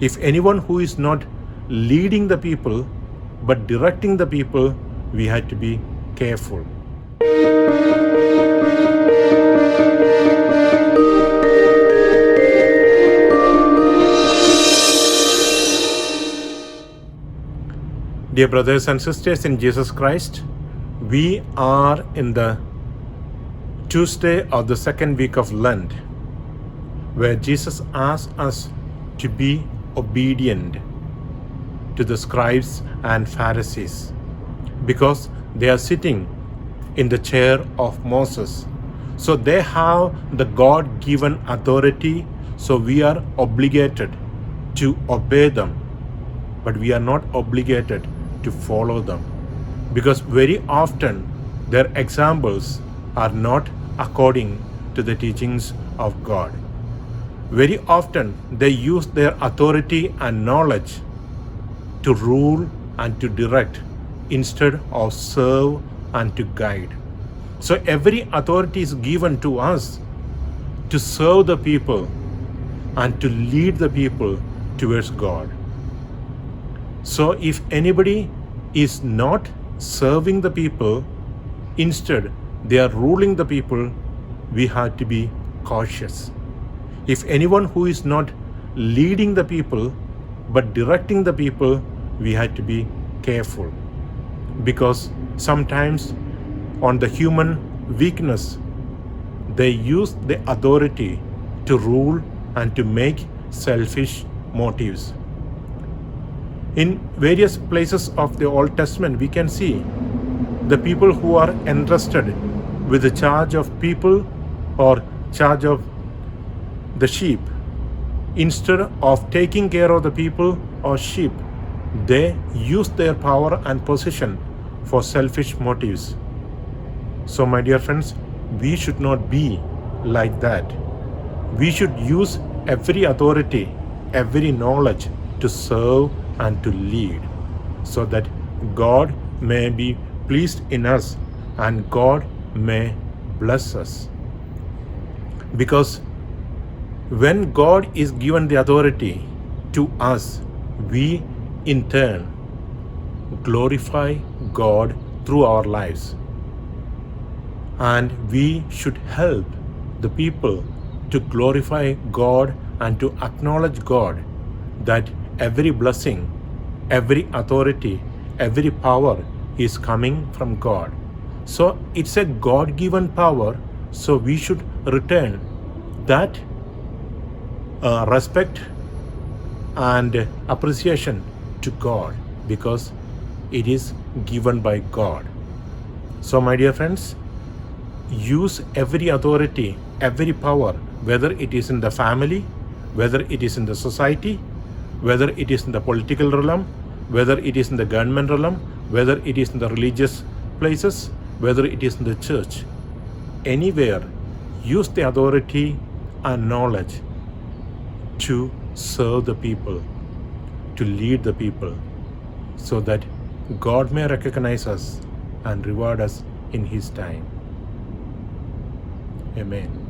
If anyone who is not leading the people but directing the people, we had to be careful. Dear brothers and sisters in Jesus Christ, we are in the Tuesday of the second week of Lent, where Jesus asked us to be obedient to the scribes and Pharisees because they are sitting in the chair of Moses. So they have the God-given authority, so we are obligated to obey them, but we are not obligated to follow them, because very often their examples are not according to the teachings of God. Very often they use their authority and knowledge to rule and to direct instead of serve and to guide. So every authority is given to us to serve the people and to lead the people towards God. So if anybody is not serving the people, instead they are ruling the people, we have to be cautious. If anyone who is not leading the people but directing the people, we have to be careful, because sometimes on the human weakness, they use the authority to rule and to make selfish motives. In various places of the Old Testament, we can see the people who are entrusted with the charge of people or charge of the sheep, instead of taking care of the people or sheep, they use their power and position for selfish motives. So my dear friends, we should not be like that. We should use every authority, every knowledge to serve and to lead, so that God may be pleased in us and God may bless us. Because when God is given the authority to us, we in turn glorify God through our lives. And we should help the people to glorify God and to acknowledge God, that every blessing, every authority, every power is coming from God. So it's a God-given power, so we should return that respect and appreciation to God, because it is given by God. So my dear friends, use every authority, every power, whether it is in the family, whether it is in the society, whether it is in the political realm, whether it is in the government realm, whether it is in the religious places, whether it is in the church. Anywhere, use the authority and knowledge to serve the people, to lead the people, so that God may recognize us and reward us in His time. Amen.